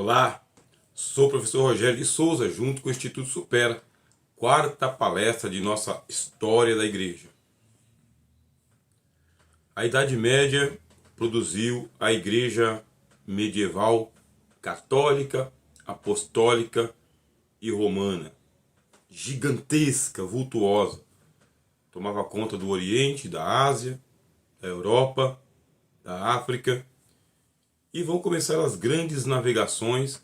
Olá, sou o professor Rogério de Souza, junto com o Instituto Supera, quarta palestra de nossa História da Igreja. A Idade Média produziu a Igreja medieval, católica, apostólica e romana, gigantesca, vultuosa. Tomava conta do Oriente, da Ásia, da Europa, da África, e vão começar as grandes navegações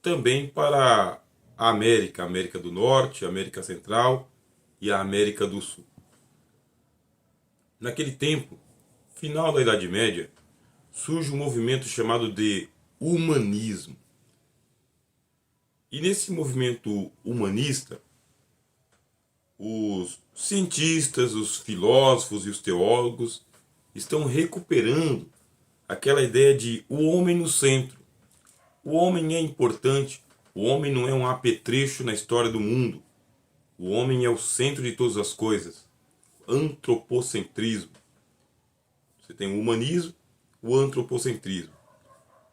também para a América, América do Norte, América Central e a América do Sul. Naquele tempo, final da Idade Média, surge um movimento chamado de humanismo. E nesse movimento humanista, os cientistas, os filósofos e os teólogos estão recuperando aquela ideia de o homem no centro. O homem é importante, o homem não é um apetrecho na história do mundo. O homem é o centro de todas as coisas. Antropocentrismo. Você tem o humanismo, o antropocentrismo.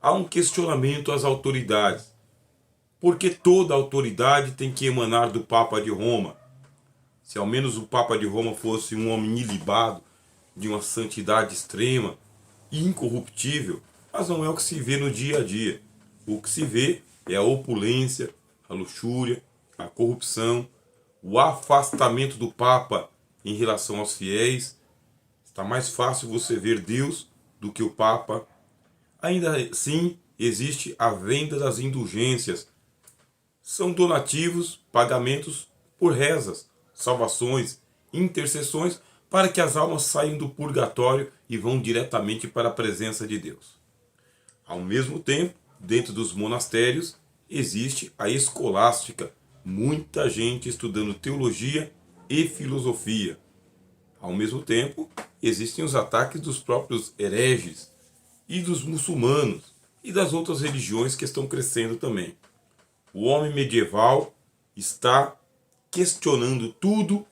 Há um questionamento às autoridades. Por que toda autoridade tem que emanar do Papa de Roma? Se ao menos o Papa de Roma fosse um homem ilibado, de uma santidade extrema, incorruptível, mas não é o que se vê no dia a dia. O que se vê é a opulência, a luxúria, a corrupção, o afastamento do Papa em relação aos fiéis. Está mais fácil você ver Deus do que o Papa. Ainda assim, existe a venda das indulgências. São donativos, pagamentos por rezas, salvações, intercessões, para que as almas saiam do purgatório e vão diretamente para a presença de Deus. Ao mesmo tempo, dentro dos monastérios, existe a escolástica, muita gente estudando teologia e filosofia. Ao mesmo tempo, existem os ataques dos próprios hereges e dos muçulmanos e das outras religiões que estão crescendo também. O homem medieval está questionando tudo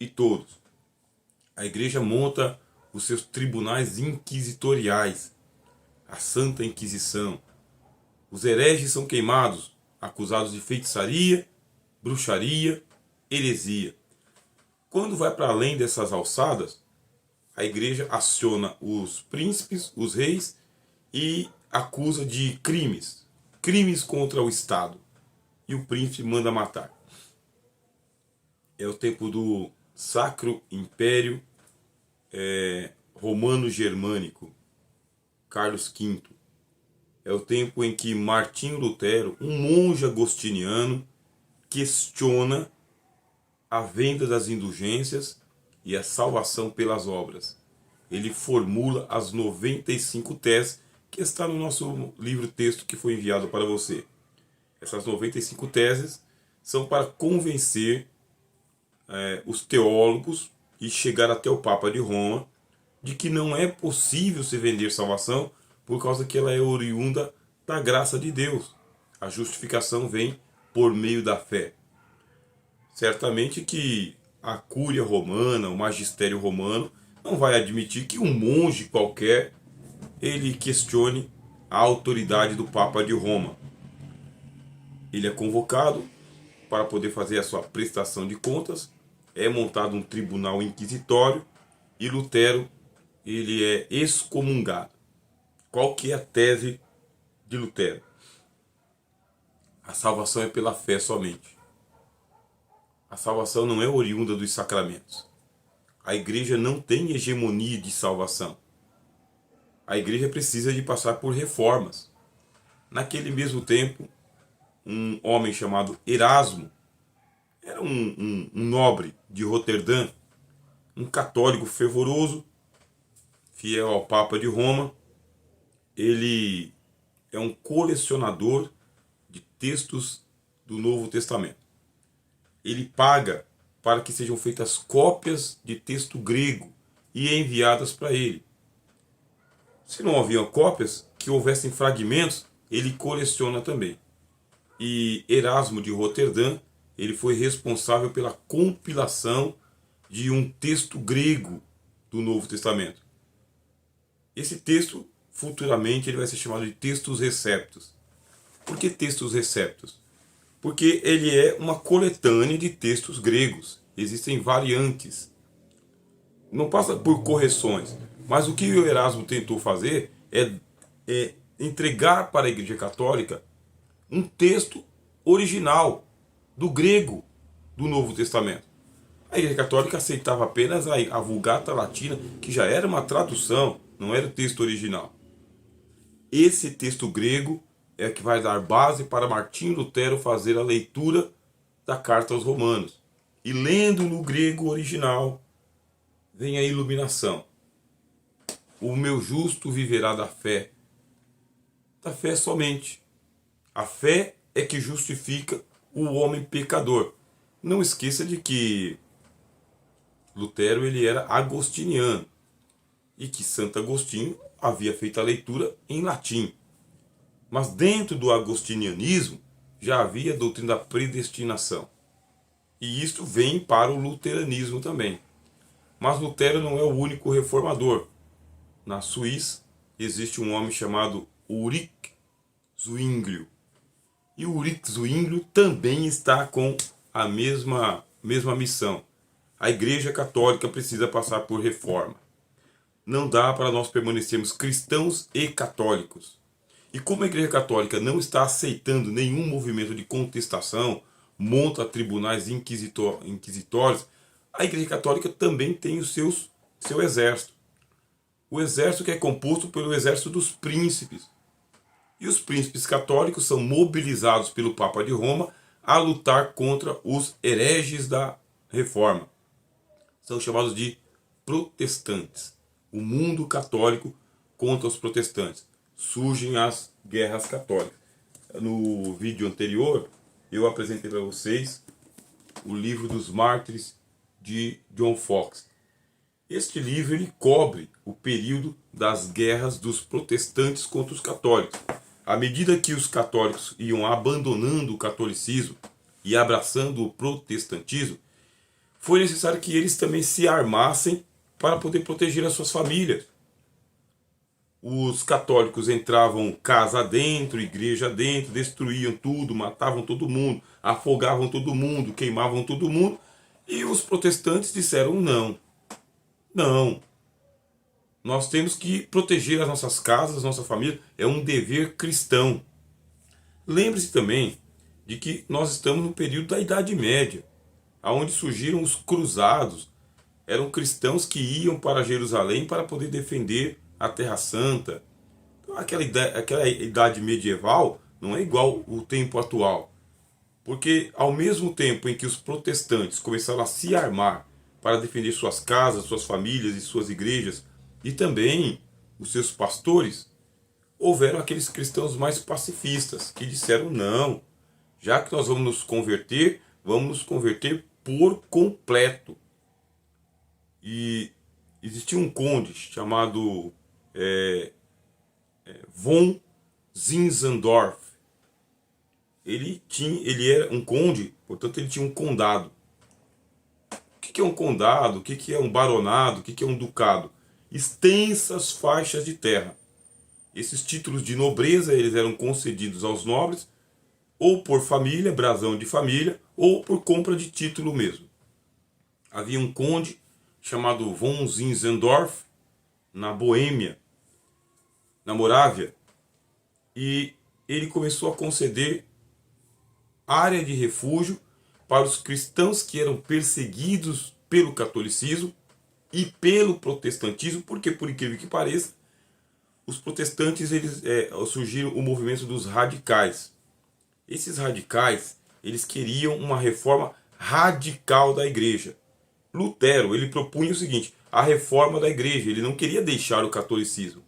e todos. A igreja monta os seus tribunais inquisitoriais, a Santa Inquisição. Os hereges são queimados, acusados de feitiçaria, bruxaria, heresia. Quando vai para além dessas alçadas, a igreja aciona os príncipes, os reis, e acusa de crimes contra o Estado. E o príncipe manda matar. É o tempo do Sacro Império Romano-Germânico, Carlos V. É o tempo em que Martinho Lutero, um monge agostiniano, questiona a venda das indulgências e a salvação pelas obras. Ele formula as 95 teses que está no nosso livro-texto que foi enviado para você. Essas 95 teses são para convencer os teólogos e chegar até o Papa de Roma de que não é possível se vender salvação por causa que ela é oriunda da graça de Deus. A justificação vem por meio da fé. Certamente que a cúria romana, o magistério romano, não vai admitir que um monge qualquer ele questione a autoridade do Papa de Roma. Ele é convocado para poder fazer a sua prestação de contas, é montado um tribunal inquisitório e Lutero ele é excomungado. Qual que é a tese de Lutero? A salvação é pela fé somente. A salvação não é oriunda dos sacramentos. A igreja não tem hegemonia de salvação. A igreja precisa de passar por reformas. Naquele mesmo tempo, um homem chamado Erasmo era um nobre de Roterdã, um católico fervoroso, fiel ao Papa de Roma. Ele é um colecionador de textos do Novo Testamento. Ele paga para que sejam feitas cópias de texto grego e enviadas para ele. Se não haviam cópias, que houvessem fragmentos, ele coleciona também. E Erasmo de Roterdã, ele foi responsável pela compilação de um texto grego do Novo Testamento. Esse texto, futuramente, ele vai ser chamado de Textus Receptus. Por que textos receptos? Porque ele é uma coletânea de textos gregos. Existem variantes. Não passa por correções. Mas o que o Erasmo tentou fazer é entregar para a Igreja Católica um texto original do grego do Novo Testamento. A Igreja Católica aceitava apenas a Vulgata Latina, que já era uma tradução, não era o texto original. Esse texto grego é que vai dar base para Martinho Lutero fazer a leitura da carta aos Romanos. E lendo no grego original, vem a iluminação. O meu justo viverá da fé. Da fé somente. A fé é que justifica o homem pecador. Não esqueça de que Lutero ele era agostiniano e que Santo Agostinho havia feito a leitura em latim. Mas dentro do agostinianismo já havia a doutrina da predestinação. E isto vem para o luteranismo também. Mas Lutero não é o único reformador. Na Suíça existe um homem chamado Ulrich Zwinglio. E o Ulrich Zwinglio também está com a mesma missão. A Igreja Católica precisa passar por reforma. Não dá para nós permanecermos cristãos e católicos. E como a Igreja Católica não está aceitando nenhum movimento de contestação, monta tribunais inquisitórios, a Igreja Católica também tem o seu exército. O exército que é composto pelo exército dos príncipes. E os príncipes católicos são mobilizados pelo Papa de Roma a lutar contra os hereges da Reforma. São chamados de protestantes. O mundo católico contra os protestantes. Surgem as guerras católicas. No vídeo anterior, eu apresentei para vocês o livro dos Mártires de John Foxe. Este livro ele cobre o período das guerras dos protestantes contra os católicos. À medida que os católicos iam abandonando o catolicismo e abraçando o protestantismo, foi necessário que eles também se armassem para poder proteger as suas famílias. Os católicos entravam casa dentro, igreja dentro, destruíam tudo, matavam todo mundo, afogavam todo mundo, queimavam todo mundo. E os protestantes disseram não. Não. Nós temos que proteger as nossas casas, nossa família. É um dever cristão. Lembre-se também de que nós estamos no período da Idade Média, onde surgiram os cruzados. Eram cristãos que iam para Jerusalém para poder defender a Terra Santa. Então, aquela idade medieval não é igual ao tempo atual. Porque ao mesmo tempo em que os protestantes começaram a se armar para defender suas casas, suas famílias e suas igrejas, e também os seus pastores, houveram aqueles cristãos mais pacifistas que disseram não, já que nós vamos nos converter por completo. E existia um conde chamado von Zinzendorf. Ele era um conde, portanto ele tinha um condado. O que é um condado? O que é um baronado? O que é um ducado? Extensas faixas de terra. Esses títulos de nobreza eles eram concedidos aos nobres ou por família, brasão de família, ou por compra de título mesmo. Havia um conde chamado von Zinzendorf na Boêmia, na Morávia, e ele começou a conceder área de refúgio para os cristãos que eram perseguidos pelo catolicismo e pelo protestantismo, porque por incrível que pareça, os protestantes surgiram o movimento dos radicais. Esses radicais, eles queriam uma reforma radical da igreja. Lutero, ele propunha o seguinte, a reforma da igreja, ele não queria deixar o catolicismo.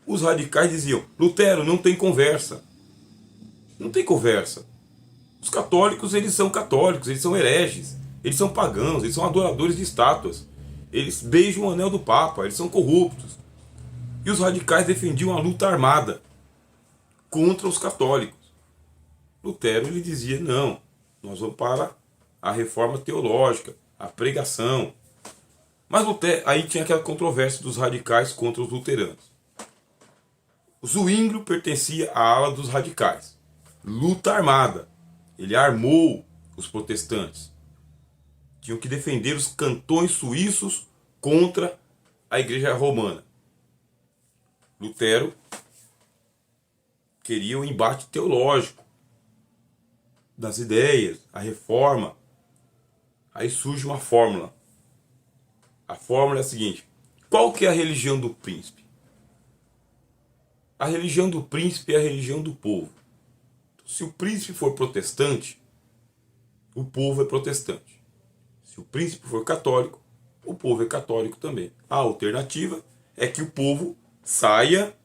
Os radicais diziam, Lutero, não tem conversa. Não tem conversa. Os católicos, eles são hereges, eles são pagãos, eles são adoradores de estátuas. Eles beijam o anel do Papa, eles são corruptos. E os radicais defendiam a luta armada contra os católicos. Lutero ele dizia, não, nós vamos para a reforma teológica, a pregação. Mas Lutero, aí tinha aquela controvérsia dos radicais contra os luteranos. O Zwinglio pertencia à ala dos radicais. luta armada. Ele armou os protestantes. Tinham que defender os cantões suíços contra a Igreja Romana. Lutero queria o embate teológico das ideias, a reforma. Aí surge uma fórmula. A fórmula é a seguinte: qual que é a religião do príncipe? A religião do príncipe é a religião do povo. Se o príncipe for protestante, o povo é protestante. Se o príncipe for católico, o povo é católico também. A alternativa é que o povo saia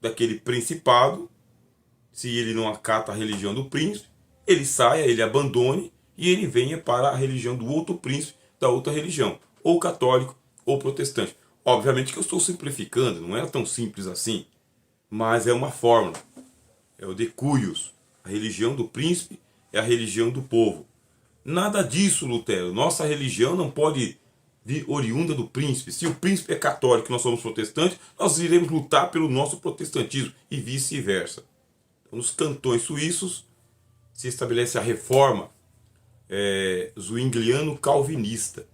daquele principado. Se ele não acata a religião do príncipe, ele saia, ele abandone e ele venha para a religião do outro príncipe, da outra religião, ou católico ou protestante. Obviamente que eu estou simplificando, não é tão simples assim, mas é uma fórmula. É o de cuios. A religião do príncipe é a religião do povo. Nada disso, Lutero. Nossa religião não pode vir oriunda do príncipe. Se o príncipe é católico e nós somos protestantes, nós iremos lutar pelo nosso protestantismo e vice-versa. Então, nos cantões suíços se estabelece a reforma zwingliano-calvinista,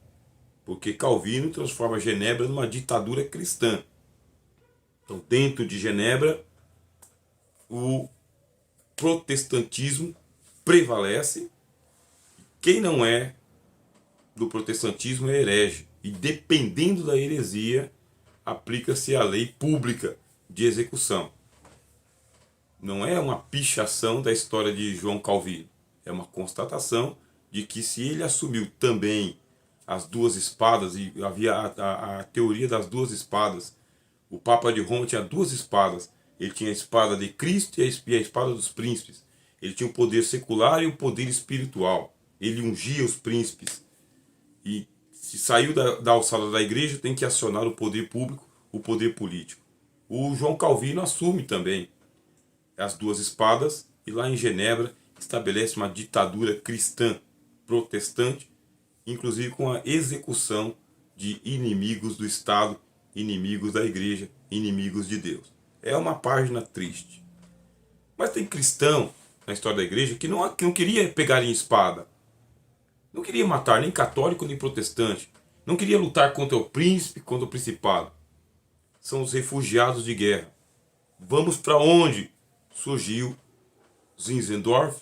porque Calvino transforma Genebra numa ditadura cristã. Então, dentro de Genebra, o protestantismo prevalece. Quem não é do protestantismo é herege. E dependendo da heresia, aplica-se a lei pública de execução. Não é uma pichação da história de João Calvino. É uma constatação de que se ele assumiu também as duas espadas, e havia a teoria das duas espadas. O Papa de Roma tinha duas espadas. Ele tinha a espada de Cristo e a espada dos príncipes. Ele tinha o poder secular e o poder espiritual. Ele ungia os príncipes. E se saiu da alçada da igreja, tem que acionar o poder público, o poder político. O João Calvino assume também as duas espadas e lá em Genebra estabelece uma ditadura cristã, protestante, inclusive com a execução de inimigos do Estado, inimigos da igreja, inimigos de Deus. É uma página triste. Mas tem cristão na história da igreja que não queria pegar em espada. Não queria matar nem católico nem protestante. Não queria lutar contra o príncipe, contra o principado. São os refugiados de guerra. Vamos para onde? Surgiu Zinzendorf.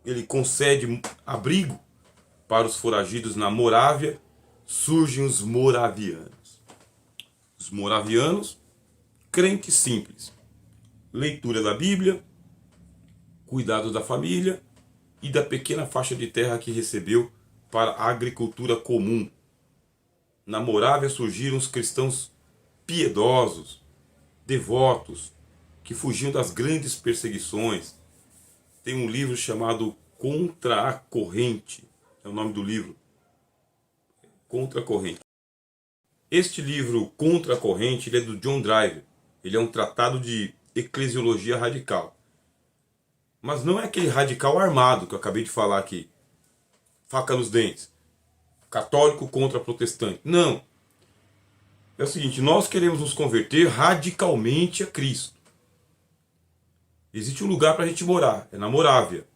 Ele concede abrigo para os foragidos na Morávia. Surgem os moravianos. Os moravianos, crentes simples. Leitura da Bíblia, cuidado da família e da pequena faixa de terra que recebeu para a agricultura comum. Na Morávia surgiram os cristãos piedosos, devotos, que fugiam das grandes perseguições. Tem um livro chamado Contra a Corrente, é o nome do livro. Contra a Corrente. Este livro, Contra a Corrente, ele é do John Driver. Ele é um tratado de eclesiologia radical. Mas não é aquele radical armado que eu acabei de falar aqui. Faca nos dentes. Católico contra protestante. Não. É o seguinte, nós queremos nos converter radicalmente a Cristo. Existe um lugar para a gente morar, é na Morávia.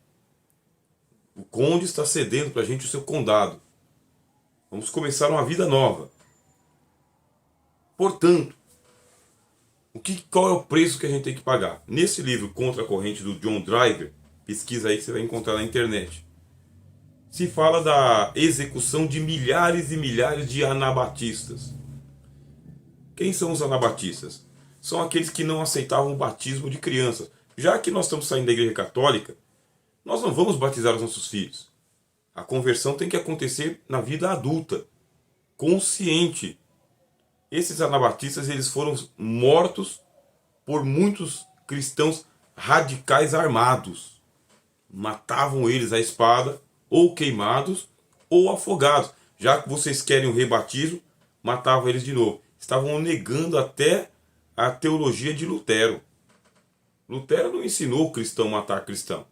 O conde está cedendo para a gente o seu condado. Vamos começar uma vida nova. Portanto, qual é o preço que a gente tem que pagar? Nesse livro Contra a Corrente do John Driver, pesquisa aí que você vai encontrar na internet, se fala da execução de milhares e milhares de anabatistas. Quem são os anabatistas? São aqueles que não aceitavam o batismo de crianças. Já que nós estamos saindo da igreja católica, nós não vamos batizar os nossos filhos. A conversão tem que acontecer na vida adulta, consciente. Esses anabatistas eles foram mortos por muitos cristãos radicais armados. Matavam eles à espada, ou queimados, ou afogados. Já que vocês querem o rebatismo, matavam eles de novo. Estavam negando até a teologia de Lutero. Lutero não ensinou o cristão a matar cristão.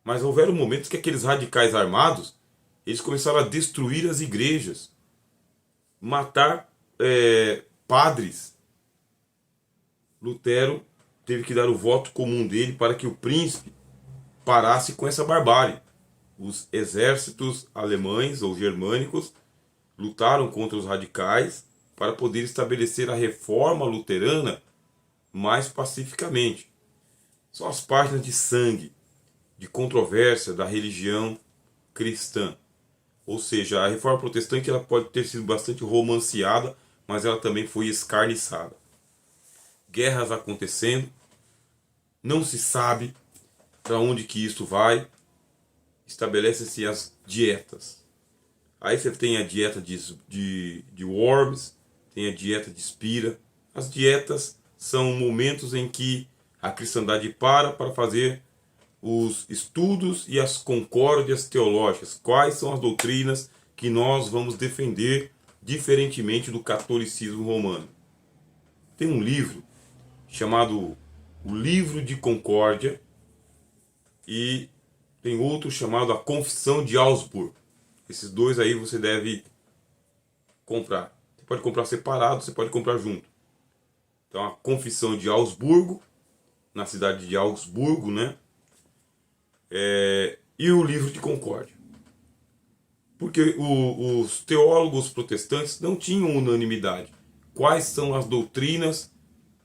Mas houveram momentos que aqueles radicais armados, eles começaram a destruir as igrejas, matar padres. Lutero teve que dar o voto comum dele para que o príncipe parasse com essa barbárie. Os exércitos alemães ou germânicos lutaram contra os radicais para poder estabelecer a reforma luterana mais pacificamente. São as páginas de sangue, de controvérsia da religião cristã. Ou seja, a reforma protestante ela pode ter sido bastante romanceada, mas ela também foi escarniçada. Guerras acontecendo, não se sabe para onde que isso vai, estabelece-se as dietas. Aí você tem a dieta de Worms, tem a dieta de Spira. As dietas são momentos em que a cristandade para fazer os estudos e as concórdias teológicas. Quais são as doutrinas que nós vamos defender diferentemente do catolicismo romano. Tem um livro chamado O Livro de Concórdia e tem outro chamado A Confissão de Augsburgo. Esses dois aí você deve comprar. Você pode comprar separado, você pode comprar junto. Então a Confissão de Augsburgo, na cidade de Augsburgo, né? E o Livro de Concórdia. Porque os teólogos protestantes não tinham unanimidade. Quais são as doutrinas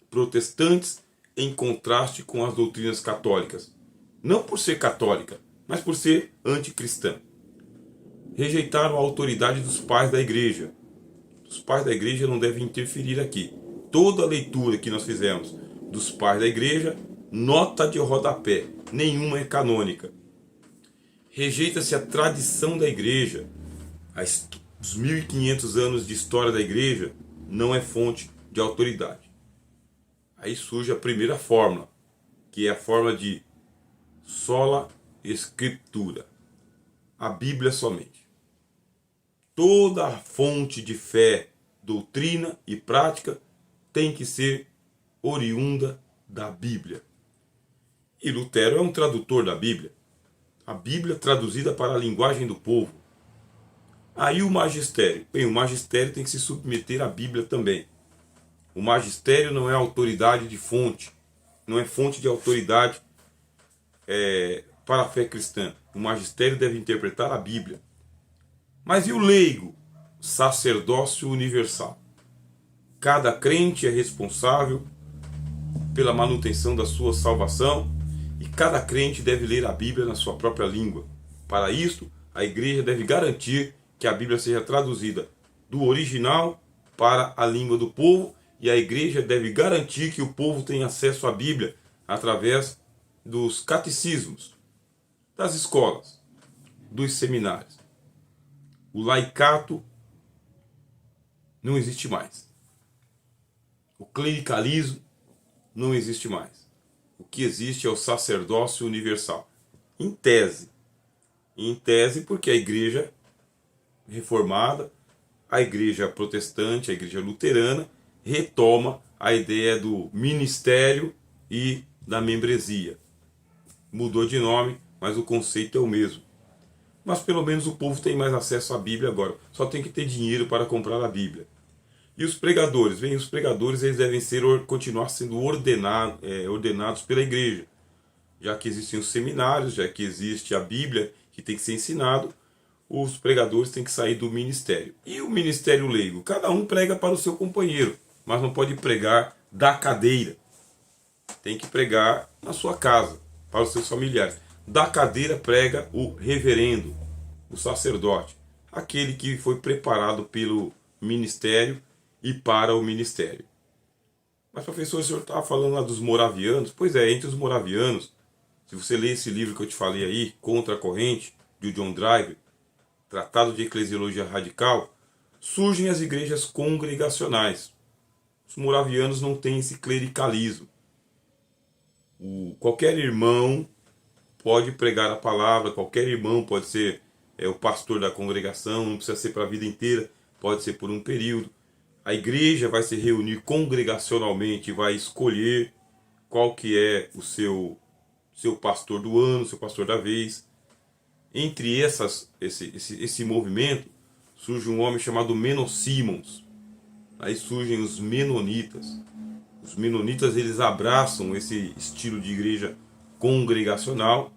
protestantes em contraste com as doutrinas católicas? Não por ser católica, mas por ser anticristã. Rejeitaram a autoridade dos pais da igreja. Os pais da igreja não devem interferir aqui. Toda a leitura que nós fizemos dos pais da igreja, nota de rodapé, nenhuma é canônica. Rejeita-se a tradição da igreja. Os 1500 anos de história da igreja não é fonte de autoridade. Aí surge a primeira fórmula, que é a fórmula de sola escritura. A Bíblia somente. Toda a fonte de fé, doutrina e prática tem que ser oriunda da Bíblia. E Lutero é um tradutor da Bíblia. A Bíblia traduzida para a linguagem do povo. Aí o magistério. Bem, o magistério tem que se submeter à Bíblia também. O magistério não é autoridade de fonte. Não é fonte de autoridade para a fé cristã. O magistério deve interpretar a Bíblia. Mas e o leigo? Sacerdócio universal. Cada crente é responsável pela manutenção da sua salvação e cada crente deve ler a Bíblia na sua própria língua. Para isso, a igreja deve garantir que a Bíblia seja traduzida do original para a língua do povo e a igreja deve garantir que o povo tenha acesso à Bíblia através dos catecismos, das escolas, dos seminários. O laicato não existe mais. O clericalismo não existe mais. O que existe é o sacerdócio universal. Em tese. Em tese porque a igreja reformada, a igreja protestante, a igreja luterana, retoma a ideia do ministério e da membresia. Mudou de nome, mas o conceito é o mesmo. Mas pelo menos o povo tem mais acesso à Bíblia agora. Só tem que ter dinheiro para comprar a Bíblia. E os pregadores? Bem, os pregadores eles devem continuar sendo ordenados pela igreja. Já que existem os seminários, já que existe a Bíblia que tem que ser ensinado, os pregadores têm que sair do ministério. E o ministério leigo? Cada um prega para o seu companheiro, mas não pode pregar da cadeira. Tem que pregar na sua casa, para os seus familiares. Da cadeira prega o reverendo, o sacerdote, aquele que foi preparado pelo ministério e para o ministério. Mas professor, o senhor estava falando lá dos moravianos? Pois é, entre os moravianos, se você ler esse livro que eu te falei aí, Contra a Corrente, de John Driver, Tratado de Eclesiologia Radical, surgem as igrejas congregacionais. Os moravianos não têm esse clericalismo. Qualquer irmão pode pregar a palavra, qualquer irmão pode ser o pastor da congregação, não precisa ser para a vida inteira, pode ser por um período. A igreja vai se reunir congregacionalmente, vai escolher qual que é o seu pastor do ano, seu pastor da vez. Entre esse movimento surge um homem chamado Menno Simons. Aí surgem os menonitas. Os menonitas, eles abraçam esse estilo de igreja congregacional,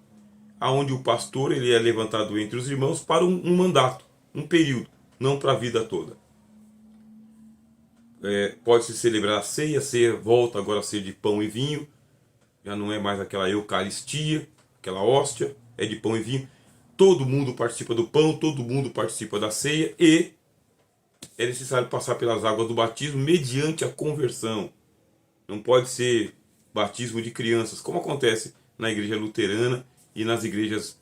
aonde o pastor ele é levantado entre os irmãos para um mandato, um período, não para a vida toda. Pode-se celebrar a ceia volta agora a ser de pão e vinho, já não é mais aquela eucaristia, aquela hóstia, é de pão e vinho. Todo mundo participa do pão, todo mundo participa da ceia e é necessário passar pelas águas do batismo mediante a conversão. Não pode ser batismo de crianças, como acontece na igreja luterana e nas igrejas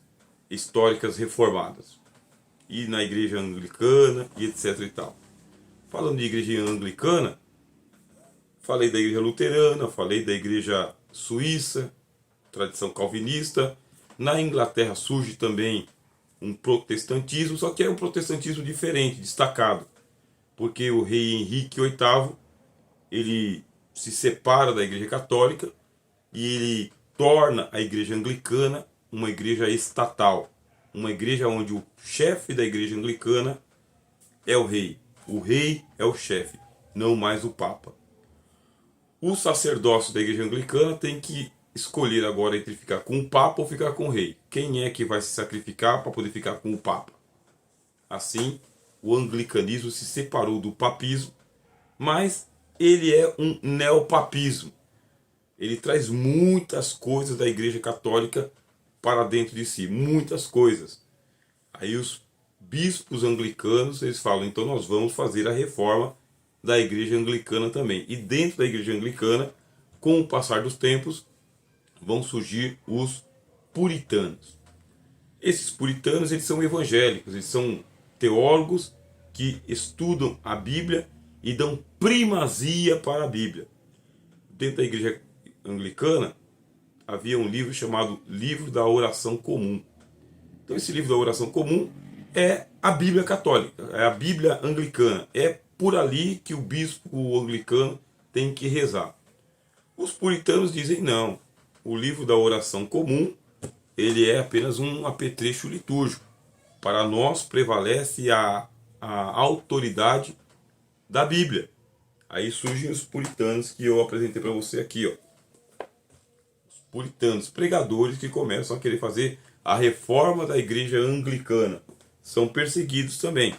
históricas reformadas. E na igreja anglicana e etc e tal. Falando de igreja anglicana, falei da igreja luterana, falei da igreja suíça, tradição calvinista. Na Inglaterra surge também um protestantismo, só que é um protestantismo diferente, destacado. Porque o rei Henrique VIII, ele se separa da igreja católica e ele torna a igreja anglicana uma igreja estatal. Uma igreja onde o chefe da igreja anglicana é o rei. O rei é o chefe, não mais o papa. O sacerdócio da igreja anglicana tem que escolher agora entre ficar com o papa ou ficar com o rei. Quem é que vai se sacrificar para poder ficar com o papa? Assim, o anglicanismo se separou do papismo, mas ele é um neopapismo. Ele traz muitas coisas da igreja católica para dentro de si, muitas coisas. Aí os bispos anglicanos, eles falam, então nós vamos fazer a reforma da igreja anglicana também. E dentro da igreja anglicana, com o passar dos tempos, vão surgir os puritanos. Esses puritanos, eles são evangélicos, eles são teólogos que estudam a Bíblia e dão primazia para a Bíblia. Dentro da igreja anglicana, havia um livro chamado Livro da Oração Comum. Então esse livro da Oração Comum é a Bíblia católica, é a Bíblia anglicana. É por ali que o bispo anglicano tem que rezar. Os puritanos dizem não, o livro da Oração Comum ele é apenas um apetrecho litúrgico. Para nós prevalece a autoridade da Bíblia. Aí surgem os puritanos que eu apresentei para você aqui, ó. Os puritanos, pregadores que começam a querer fazer a reforma da igreja anglicana. São perseguidos também.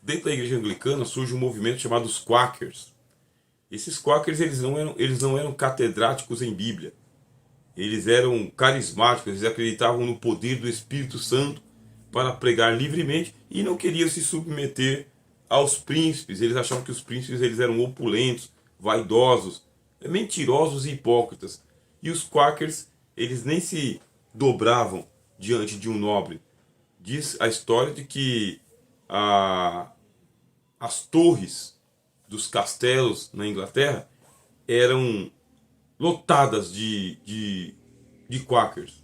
Dentro da igreja anglicana surge um movimento chamado os Quakers. Esses Quakers eles não eram catedráticos em Bíblia. Eles eram carismáticos, eles acreditavam no poder do Espírito Santo para pregar livremente e não queriam se submeter aos príncipes. Eles achavam que os príncipes eles eram opulentos, vaidosos, mentirosos e hipócritas. E os Quakers, eles nem se dobravam diante de um nobre. Diz a história de que as torres dos castelos na Inglaterra eram lotadas de Quakers.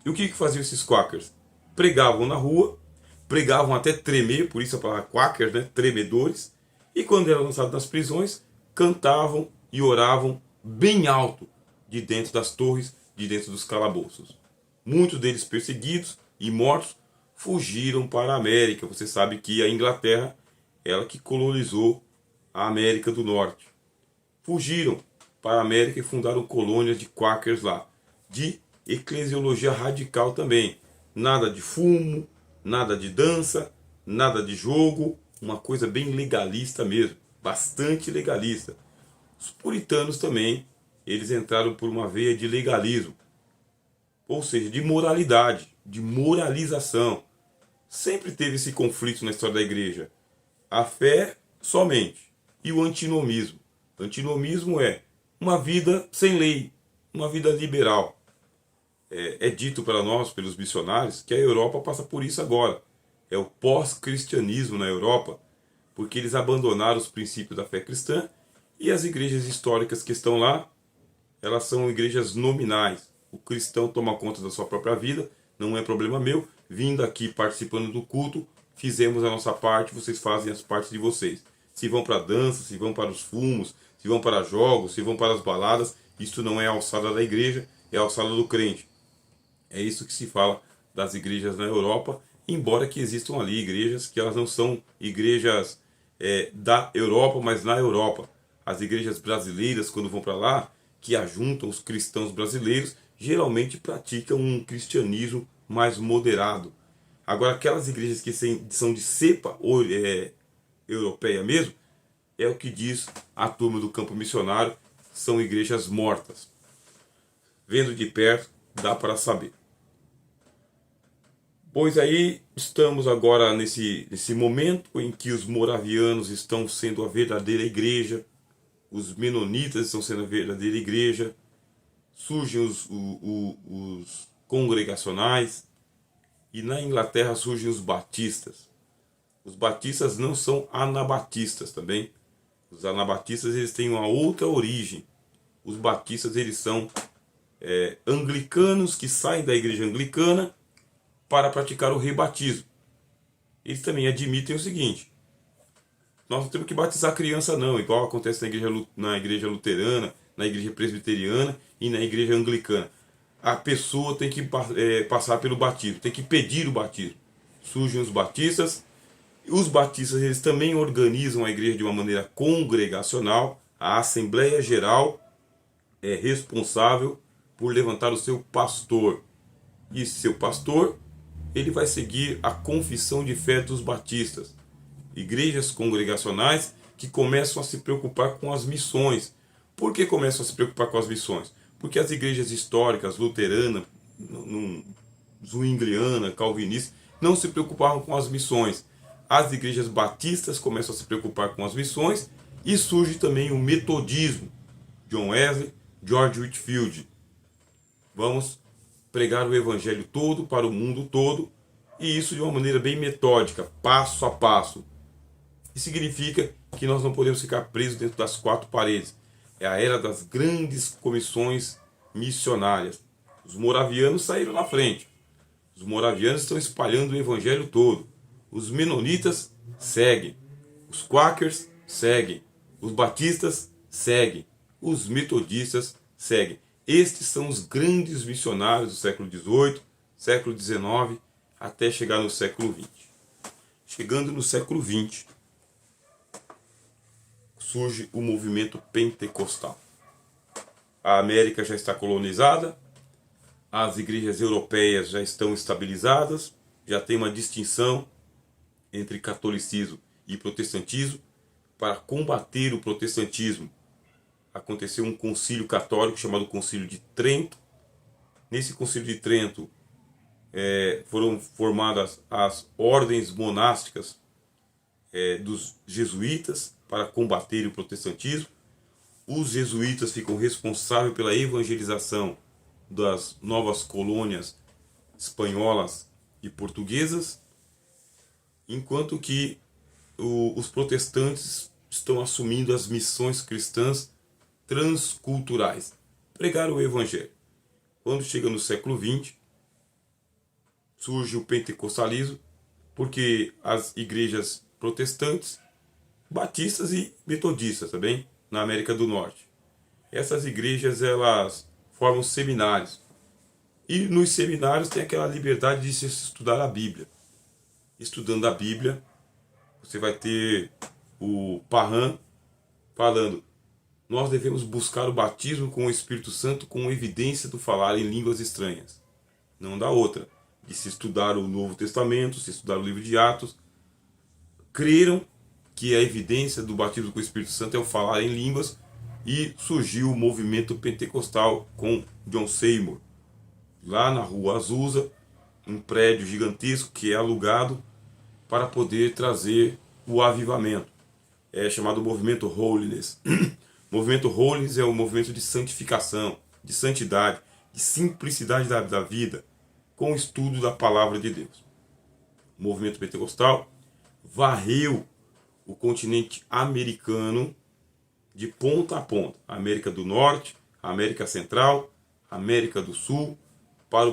E o que faziam esses Quakers? Pregavam na rua, pregavam até tremer, por isso a palavra Quakers, né? Tremedores, e quando eram lançados nas prisões, cantavam e oravam bem alto de dentro das torres, de dentro dos calabouços. Muitos deles perseguidos e mortos fugiram para a América. Você sabe que a Inglaterra, ela que colonizou a América do Norte. Fugiram para a América e fundaram colônias de Quakers lá, de eclesiologia radical também. Nada de fumo, nada de dança, nada de jogo, uma coisa bem legalista mesmo, bastante legalista. Os puritanos também, eles entraram por uma veia de legalismo, ou seja, de moralidade, de moralização. Sempre teve esse conflito na história da igreja. A fé somente e o antinomismo. O antinomismo é uma vida sem lei, uma vida liberal. É dito para nós, pelos missionários, que a Europa passa por isso agora. É o pós-cristianismo na Europa, porque eles abandonaram os princípios da fé cristã e as igrejas históricas que estão lá, elas são igrejas nominais. O cristão toma conta da sua própria vida, não é problema meu. Vindo aqui participando do culto, fizemos a nossa parte, vocês fazem as partes de vocês. Se vão para a dança, se vão para os fumos, se vão para jogos, se vão para as baladas, isso não é a alçada da igreja, é a alçada do crente. É isso que se fala das igrejas na Europa, embora que existam ali igrejas que elas não são igrejas da Europa, mas na Europa. as igrejas brasileiras, quando vão para lá, que ajuntam os cristãos brasileiros, geralmente praticam um cristianismo mais moderado. Agora, aquelas igrejas que são de cepa europeia mesmo, é o que diz a turma do campo missionário, são igrejas mortas. Vendo de perto, dá para saber. Pois aí estamos agora nesse momento em que os moravianos estão sendo a verdadeira igreja, os menonitas estão sendo a verdadeira igreja, surgem os congregacionais, e na Inglaterra surgem os batistas. Os batistas não são anabatistas também. Os anabatistas eles têm uma outra origem. Os batistas eles são anglicanos que saem da igreja anglicana para praticar o rebatismo. Eles também admitem o seguinte: nós não temos que batizar criança não, igual acontece na igreja luterana, na igreja presbiteriana e na igreja anglicana. A pessoa tem que passar pelo batismo, tem que pedir o batismo. Surgem os batistas. Os batistas eles também organizam a igreja de uma maneira congregacional. A Assembleia Geral é responsável por levantar o seu pastor. E seu pastor, ele vai seguir a confissão de fé dos batistas. Igrejas congregacionais que começam a se preocupar com as missões. Por que começam a se preocupar com as missões? Porque as igrejas históricas, luterana, zwingliana, calvinista, não se preocupavam com as missões. As igrejas batistas começam a se preocupar com as missões e surge também o metodismo. John Wesley, George Whitefield. Vamos pregar o evangelho todo para o mundo todo, e isso de uma maneira bem metódica, passo a passo. Isso significa que nós não podemos ficar presos dentro das quatro paredes. É a era das grandes comissões missionárias. Os moravianos saíram na frente. Os moravianos estão espalhando o evangelho todo. Os menonitas seguem. Os quakers seguem. Os batistas seguem. Os metodistas seguem. Estes são os grandes missionários do século XVIII, século XIX, até chegar no século XX. Chegando no século XX, surge o movimento pentecostal. A América já está colonizada, as igrejas europeias já estão estabilizadas, já tem uma distinção entre catolicismo e protestantismo. Para combater o protestantismo, aconteceu um concílio católico chamado Concílio de Trento. Nesse Concílio de Trento foram formadas as ordens monásticas dos jesuítas para combater o protestantismo. Os jesuítas ficam responsáveis pela evangelização das novas colônias espanholas e portuguesas, enquanto que os protestantes estão assumindo as missões cristãs transculturais, pregar o evangelho. Quando chega no século XX, surge o pentecostalismo, porque as igrejas protestantes, batistas e metodistas também, na América do Norte, essas igrejas elas formam seminários, e nos seminários tem aquela liberdade de se estudar a Bíblia. Estudando a Bíblia, você vai ter o Parham falando: nós devemos buscar o batismo com o Espírito Santo com evidência do falar em línguas estranhas. Não dá outra. De se estudar o Novo Testamento, se estudar o livro de Atos, creram que a evidência do batismo com o Espírito Santo é o falar em línguas, e surgiu o movimento pentecostal com John Seymour. Lá na Rua Azusa, um prédio gigantesco que é alugado para poder trazer o avivamento. É chamado movimento Holiness. O movimento Holiness é o movimento de santificação, de santidade, de simplicidade da vida, com o estudo da palavra de Deus. O movimento pentecostal varreu o continente americano de ponta a ponta. América do Norte, América Central, América do Sul, para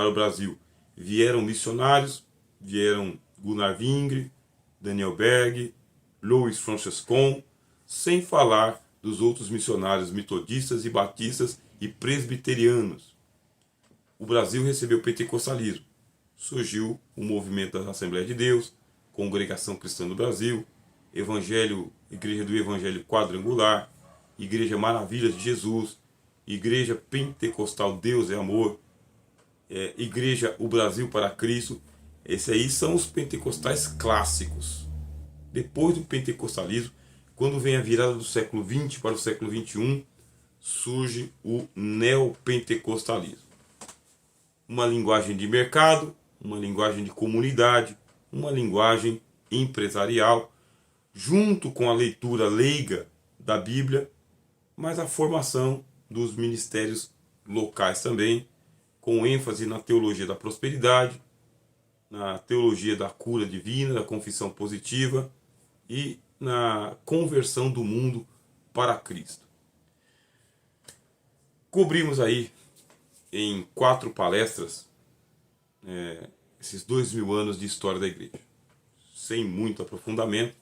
o Brasil. Vieram missionários, vieram Gunnar Wingre, Daniel Berg, Louis Francescon, sem falar dos outros missionários metodistas e batistas e presbiterianos. O Brasil recebeu o pentecostalismo. Surgiu o movimento da Assembleia de Deus, Congregação Cristã do Brasil, Igreja do Evangelho Quadrangular, Igreja Maravilhas de Jesus, Igreja Pentecostal Deus é Amor, Igreja O Brasil para Cristo. Esses aí são os pentecostais clássicos. Depois do pentecostalismo, quando vem a virada do século XX para o século XXI, surge o neopentecostalismo. Uma linguagem de mercado, uma linguagem de comunidade, uma linguagem empresarial, junto com a leitura leiga da Bíblia, mas a formação dos ministérios locais também, com ênfase na teologia da prosperidade, na teologia da cura divina, da confissão positiva e na conversão do mundo para Cristo. Cobrimos aí em 4 palestras esses 2000 anos de história da igreja, sem muito aprofundamento.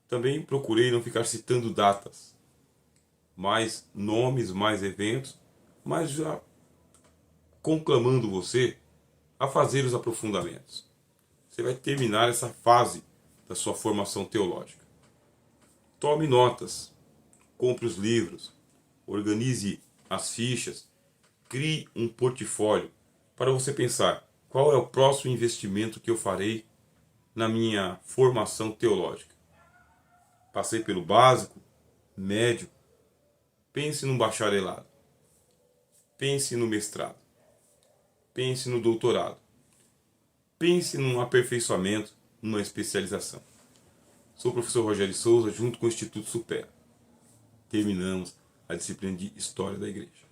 Também procurei não ficar citando datas, mais nomes, mais eventos, mas já conclamando você a fazer os aprofundamentos. Você vai terminar essa fase da sua formação teológica. Tome notas, compre os livros, organize as fichas, crie um portfólio para você pensar qual é o próximo investimento que eu farei na minha formação teológica. Passei pelo básico, médio, pense no bacharelado, pense no mestrado, pense no doutorado, pense num aperfeiçoamento, numa especialização. Sou o professor Rogério Souza, junto com o Instituto Supera. Terminamos a disciplina de História da Igreja.